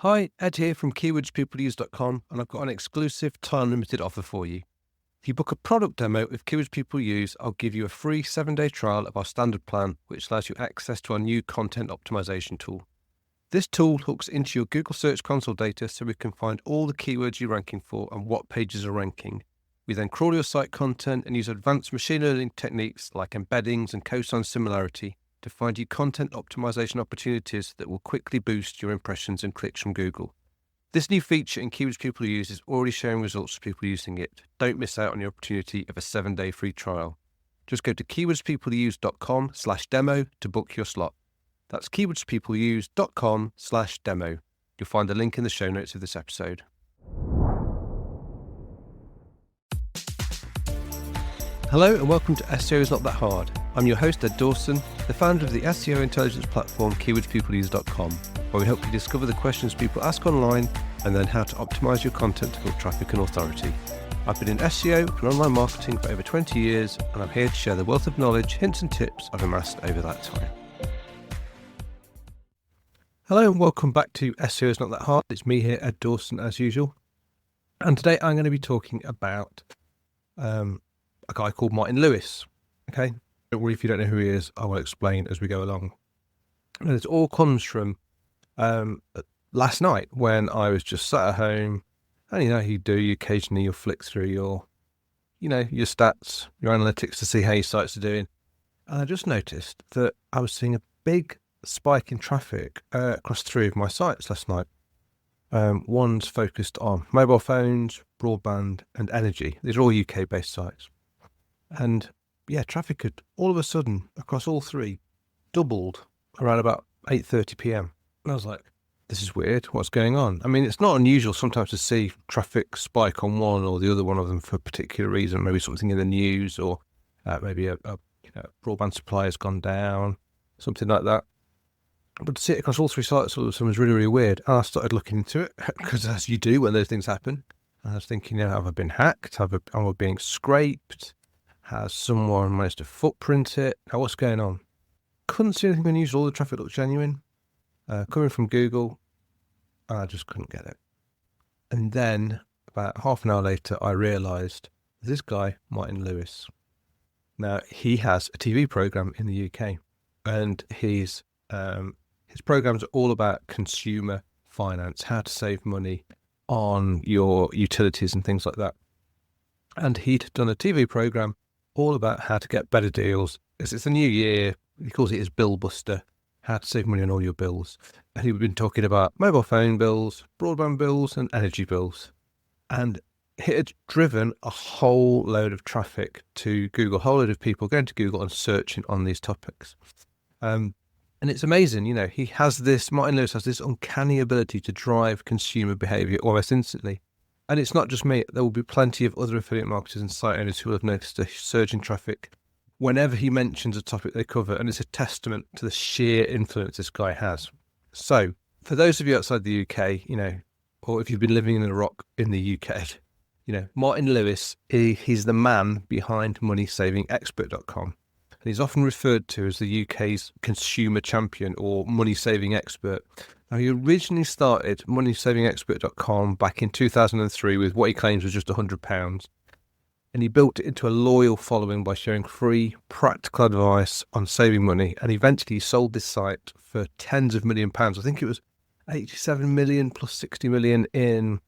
Hi, Ed here from keywordspeopleuse.com, and I've got an exclusive time-limited offer for you. If you book a product demo with Keywords People Use, I'll give you a free 7-day trial of our standard plan, which allows you access to our new content optimization tool. This tool hooks into your Google Search Console data so we can find all the keywords you're ranking for and what pages are ranking. We then crawl your site content and use advanced machine learning techniques like embeddings and cosine similarity to find you content optimization opportunities that will quickly boost your impressions and clicks from Google. This new feature in Keywords People Use is already showing results for people using it. Don't miss out on the opportunity of a 7-day free trial. Just go to keywordspeopleuse.com/demo to book your slot. That's keywordspeopleuse.com/demo. You'll find the link in the show notes of this episode. Hello and welcome to SEO is Not That Hard. I'm your host Ed Dawson, the founder of the SEO intelligence platform keywordspeopleuse.com, where we help you discover the questions people ask online and then how to optimize your content to build traffic and authority. I've been in SEO and online marketing for over 20 years, and I'm here to share the wealth of knowledge, hints and tips I've amassed over that time. Hello and welcome back to SEO is Not That Hard. It's me here, Ed Dawson, as usual. And today I'm going to be talking about a guy called Martin Lewis. Okay, don't worry if you don't know who he is, I will explain as we go along. And it all comes from last night when I was just sat at home, and you occasionally you'll flick through your stats, your analytics to see how your sites are doing. And I just noticed that I was seeing a big spike in traffic across 3 of my sites last night. One's focused on mobile phones, broadband and energy. These are all UK based sites. And yeah, traffic had all of a sudden across all 3 doubled around about 8:30 p.m. And I was like, this is weird. What's going on? I mean, it's not unusual sometimes to see traffic spike on one or the other one of them for a particular reason, maybe something in the news or maybe a broadband supply has gone down, something like that. But to see it across all 3 sites all of a sudden was really, really weird. And I started looking into it because as you do when those things happen, I was thinking, have I been hacked? Am I being scraped? Has someone managed to footprint it? What's going on? Couldn't see anything unusual. All the traffic looked genuine. Coming from Google, I just couldn't get it. And then about half an hour later, I realised this guy, Martin Lewis. Now, he has a TV programme in the UK, and his programmes are all about consumer finance, how to save money on your utilities and things like that. And he'd done a TV programme all about how to get better deals. It's a new year. He calls it his Bill Buster, how to save money on all your bills. And he'd been talking about mobile phone bills, broadband bills and energy bills. And it had driven a whole load of traffic to Google, a whole load of people going to Google and searching on these topics. And it's amazing, Martin Lewis has this uncanny ability to drive consumer behaviour almost instantly. And it's not just me, there will be plenty of other affiliate marketers and site owners who will have noticed a surge in traffic whenever he mentions a topic they cover, and it's a testament to the sheer influence this guy has. So, for those of you outside the UK, or if you've been living in a rock in the UK, Martin Lewis, he's the man behind MoneySavingExpert.com. And he's often referred to as the UK's consumer champion or money-saving expert. Now, he originally started MoneySavingExpert.com back in 2003 with what he claims was just £100. And he built it into a loyal following by sharing free, practical advice on saving money. And eventually he sold this site for tens of £1 million. I think it was 87 million plus 60 million in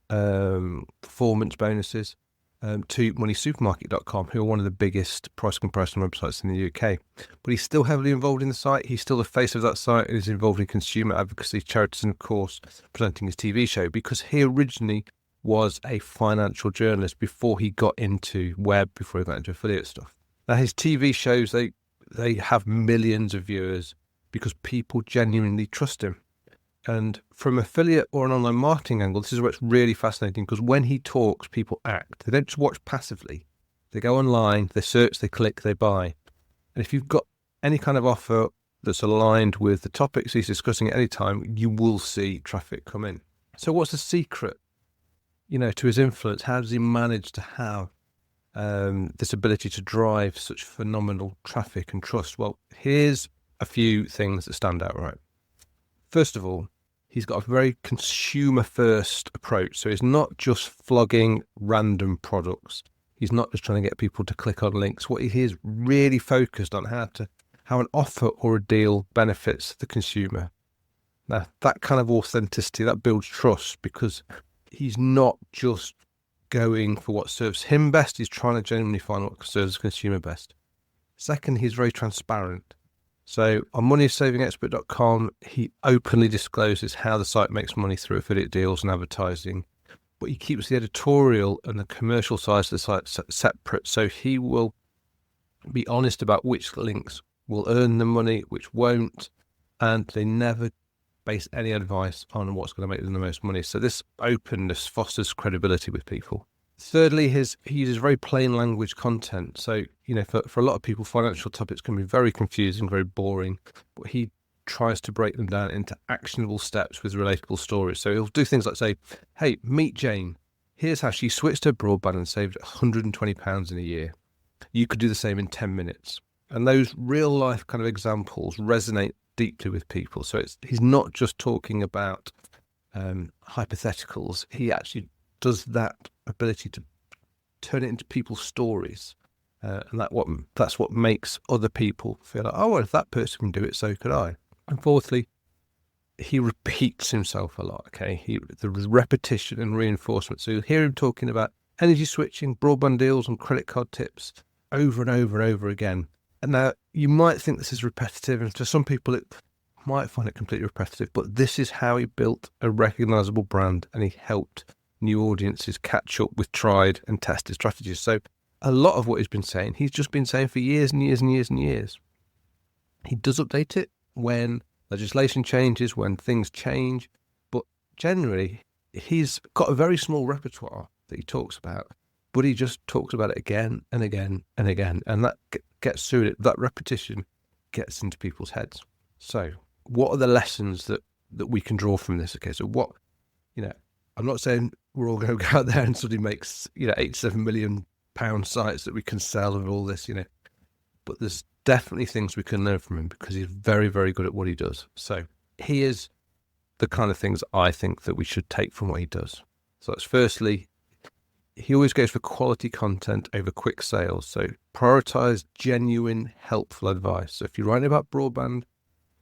performance bonuses. To moneysupermarket.com, who are one of the biggest price comparison websites in the UK. But he's still heavily involved in the site. He's still the face of that site and is involved in consumer advocacy, charities, and of course, presenting his TV show, because he originally was a financial journalist before he got into web, before he got into affiliate stuff. Now, his TV shows, they have millions of viewers because people genuinely trust him. And from affiliate or an online marketing angle, this is where it's really fascinating, because when he talks, people act. They don't just watch passively. They go online, they search, they click, they buy. And if you've got any kind of offer that's aligned with the topics he's discussing at any time, you will see traffic come in. So what's the secret, to his influence? How does he manage to have this ability to drive such phenomenal traffic and trust? Well, here's a few things that stand out, right? First of all, he's got a very consumer-first approach. So he's not just flogging random products. He's not just trying to get people to click on links. What he is really focused on how an offer or a deal benefits the consumer. Now, that kind of authenticity, that builds trust, because he's not just going for what serves him best. He's trying to genuinely find what serves the consumer best. Second, he's very transparent. So on moneysavingexpert.com, he openly discloses how the site makes money through affiliate deals and advertising, but he keeps the editorial and the commercial side of the site separate. So he will be honest about which links will earn the money, which won't, and they never base any advice on what's going to make them the most money. So this openness fosters credibility with people. Thirdly, he uses very plain language content. So, for a lot of people, financial topics can be very confusing, very boring, but he tries to break them down into actionable steps with relatable stories. So he'll do things like say, hey, meet Jane. Here's how she switched her broadband and saved £120 in a year. You could do the same in 10 minutes. And those real life kind of examples resonate deeply with people. So he's not just talking about hypotheticals. He actually does that ability to turn it into people's stories, and that's what makes other people feel like, oh, well, if that person can do it, so could I. And fourthly, he repeats himself a lot. Okay, the repetition and reinforcement. So you'll hear him talking about energy switching, broadband deals, and credit card tips over and over and over again. And now you might think this is repetitive, and to some people it might find it completely repetitive, but this is how he built a recognizable brand, and he helped new audiences catch up with tried and tested strategies. So a lot of what he's been saying, he's just been saying for years and years and years and years. He does update it when legislation changes, when things change, but generally he's got a very small repertoire that he talks about, but he just talks about it again and again and again, and that gets through it. That repetition gets into people's heads. So what are the lessons that we can draw from this? Okay, so what, I'm not saying we're all going to go out there and suddenly make, £87 million sites that we can sell and all this, but there's definitely things we can learn from him, because he's very, very good at what he does. So here's the kind of things I think that we should take from what he does. So that's firstly, he always goes for quality content over quick sales. So prioritize genuine, helpful advice. So if you're writing about broadband,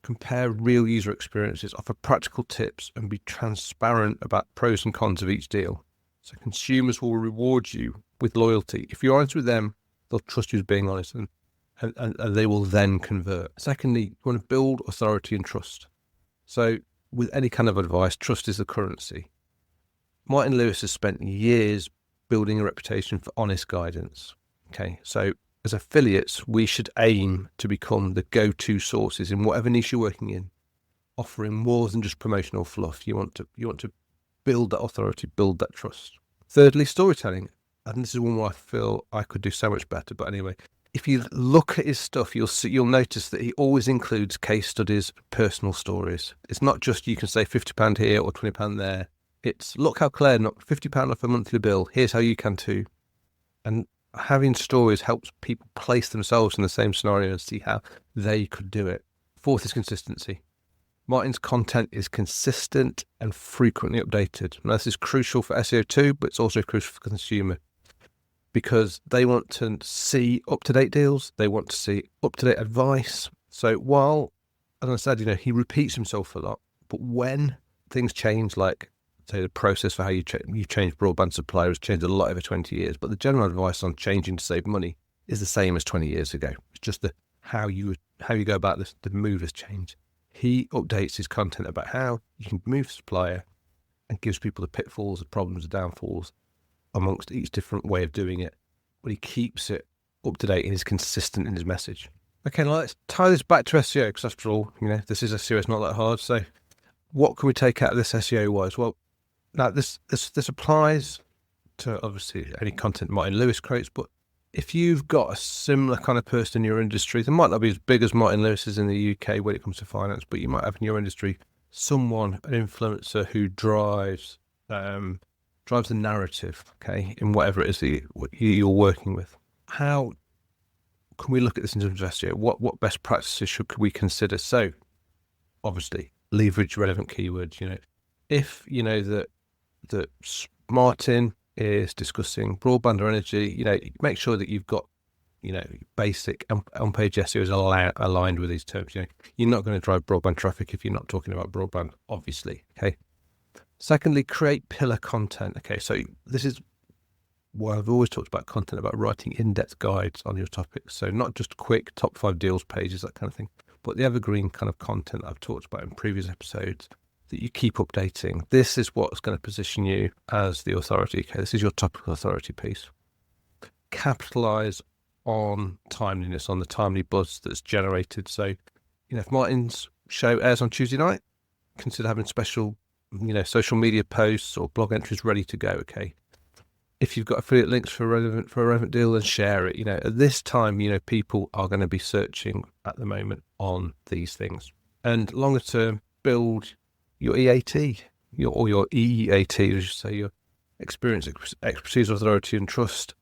compare real user experiences, offer practical tips, and be transparent about pros and cons of each deal. So consumers will reward you with loyalty. If you're honest with them, they'll trust you as being honest, and they will then convert. Secondly, you want to build authority and trust. So with any kind of advice, trust is the currency. Martin Lewis has spent years building a reputation for honest guidance. Okay, so as affiliates, we should aim to become the go-to sources in whatever niche you're working in, offering more than just promotional fluff. You want to build that authority, build that trust. Thirdly, storytelling. And this is one where I feel I could do so much better. But anyway, if you look at his stuff, you'll notice that he always includes case studies, personal stories. It's not just you can say £50 here or £20 there. It's look how Claire knocked £50 off a monthly bill. Here's how you can too. And having stories helps people place themselves in the same scenario and see how they could do it. Fourth is consistency. Martin's content is consistent and frequently updated. Now, this is crucial for SEO too, but it's also crucial for consumer, because they want to see up-to-date deals. They want to see up-to-date advice. So while, as I said, he repeats himself a lot, but when things change, like say the process for how you change broadband supplier has changed a lot over 20 years, but the general advice on changing to save money is the same as 20 years ago. It's just how you go about this, the move has changed. He updates his content about how you can move supplier and gives people the pitfalls, the problems, the downfalls amongst each different way of doing it, but he keeps it up to date and is consistent in his message. Okay, now let's tie this back to SEO, because after all, this is SEO, it's not that hard. So what can we take out of this SEO-wise? Well, now this applies to obviously any content Martin Lewis creates, but if you've got a similar kind of person in your industry, they might not be as big as Martin Lewis is in the UK when it comes to finance, but you might have in your industry an influencer who drives the narrative, okay, in whatever it is that you're working with. How can we look at this in terms of SEO? What best practices should we consider? So obviously leverage relevant keywords, if you know that Martin is discussing broadband or energy, make sure that you've got basic on-page SEO is aligned with these terms. You're not going to drive broadband traffic if you're not talking about broadband, obviously. Okay. Secondly, create pillar content. Okay, so this is why I've always talked about content, about writing in-depth guides on your topics. So not just quick top 5 deals pages, that kind of thing, but the evergreen kind of content I've talked about in previous episodes that you keep updating. This is what's going to position you as the authority. Okay, this is your topical authority piece. Capitalize on timeliness, on the timely buzz that's generated. So, if Martin's show airs on Tuesday night, consider having special, social media posts or blog entries ready to go. Okay. If you've got affiliate links for a relevant deal, then share it. At this time, people are going to be searching at the moment on these things. And longer term, build your EAT, or your EEAT, as you say, your experience, expertise, authority, and trust.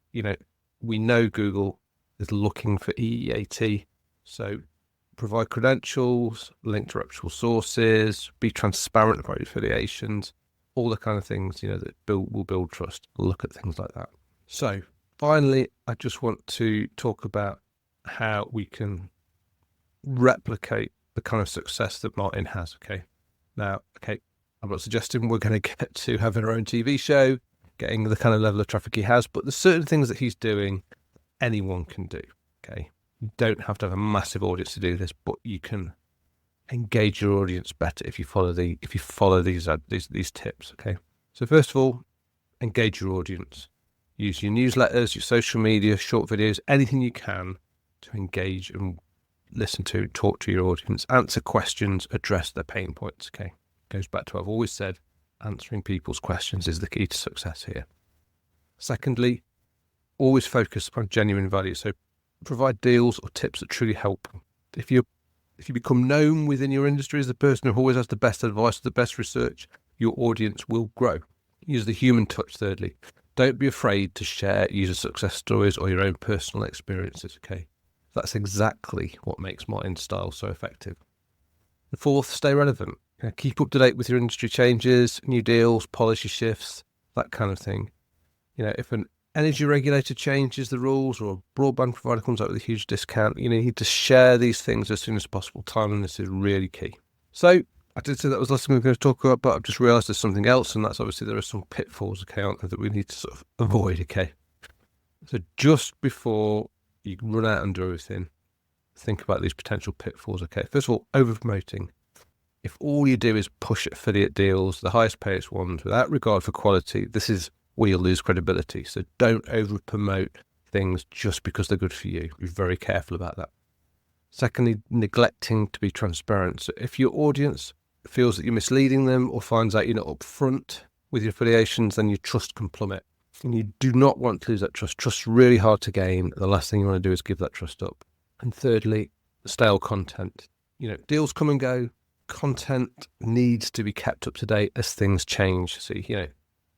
We know Google is looking for EEAT, so provide credentials, link to reputable sources, be transparent about your affiliations, all the kind of things that will build trust. Look at things like that. So finally, I just want to talk about how we can replicate the kind of success that Martin has. Okay. Now, I'm not suggesting we're going to get to having our own TV show, getting the kind of level of traffic he has, but there's certain things that he's doing anyone can do. Okay. You don't have to have a massive audience to do this, but you can engage your audience better if you follow these tips. Okay. So first of all, engage your audience. Use your newsletters, your social media, short videos, anything you can to engage and listen to, talk to your audience, answer questions, address their pain points. Okay. Goes back to what I've always said, answering people's questions is the key to success here. Secondly, always focus on genuine value. So provide deals or tips that truly help. If you become known within your industry as the person who always has the best advice, the best research, your audience will grow. Use the human touch. Thirdly, don't be afraid to share user success stories or your own personal experiences. Okay. That's exactly what makes Martin's style so effective. And fourth, stay relevant. Keep up to date with your industry changes, new deals, policy shifts, that kind of thing. If an energy regulator changes the rules or a broadband provider comes out with a huge discount, you need to share these things as soon as possible. Timeliness is really key. So I did say that was the last thing we were going to talk about, but I've just realised there's something else, and that's obviously there are some pitfalls, aren't there, that we need to sort of avoid. So just before you run out and do everything, think about these potential pitfalls. First of all, over promoting. If all you do is push affiliate deals, the highest paid ones, without regard for quality, this is where you'll lose credibility. So don't over promote things just because they're good for you. Be very careful about that. Secondly, neglecting to be transparent. So if your audience feels that you're misleading them or finds out you're not upfront with your affiliations, then your trust can plummet. And you do not want to lose that trust. Trust's really hard to gain. The last thing you want to do is give that trust up. And thirdly, stale content. Deals come and go. Content needs to be kept up to date as things change. So,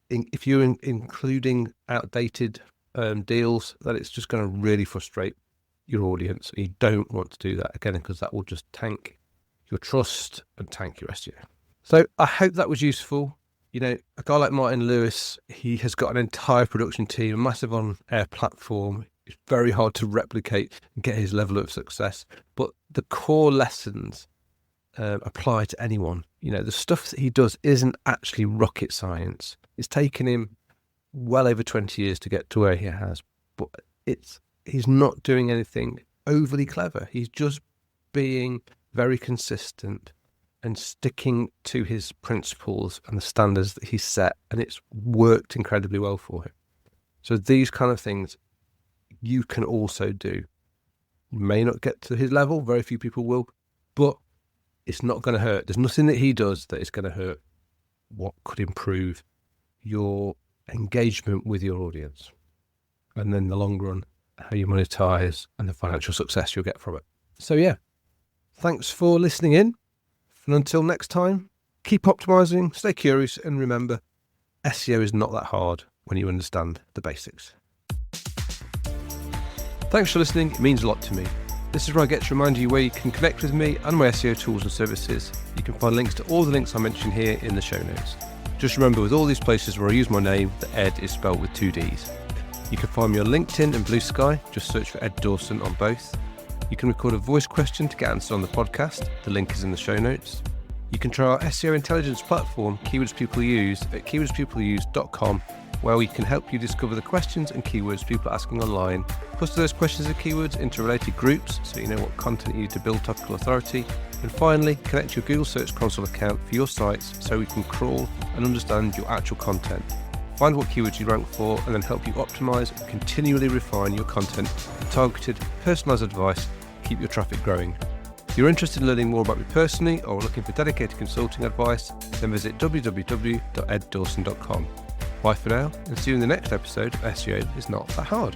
if you're including outdated deals, that it's just going to really frustrate your audience. You don't want to do that, again, because that will just tank your trust and tank your SEO. So I hope that was useful. A guy like Martin Lewis, he has got an entire production team, a massive on-air platform. It's very hard to replicate and get his level of success. But the core lessons apply to anyone. The stuff that he does isn't actually rocket science. It's taken him well over 20 years to get to where he has, but he's not doing anything overly clever. He's just being very consistent and sticking to his principles and the standards that he's set, and it's worked incredibly well for him. So these kind of things you can also do. You may not get to his level, very few people will, but it's not going to hurt. There's nothing that he does that is going to hurt what could improve your engagement with your audience. And then in the long run, how you monetize and the financial success you'll get from it. So yeah, thanks for listening in. And until next time, keep optimizing, stay curious, and remember, SEO is not that hard when you understand the basics. Thanks for listening. It means a lot to me. This is where I get to remind you where you can connect with me and my SEO tools and services. You can find links to all the links I mentioned here in the show notes. Just remember, with all these places where I use my name, the Ed is spelled with 2 Ds. You can find me on LinkedIn and Blue Sky, just search for Ed Dawson on both. You can record a voice question to get answered on the podcast, the link is in the show notes. You can try our SEO intelligence platform, Keywords People Use, at keywordspeopleuse.com, where we can help you discover the questions and keywords people are asking online, cluster those questions and keywords into related groups so you know what content you need to build topical authority, and finally, connect your Google Search Console account for your sites so we can crawl and understand your actual content, find what keywords you rank for, and then help you optimize and continually refine your content for targeted, personalized advice to keep your traffic growing. If you're interested in learning more about me personally or looking for dedicated consulting advice, then visit www.eddawson.com. Bye for now, and see you in the next episode of SEO is Not That Hard.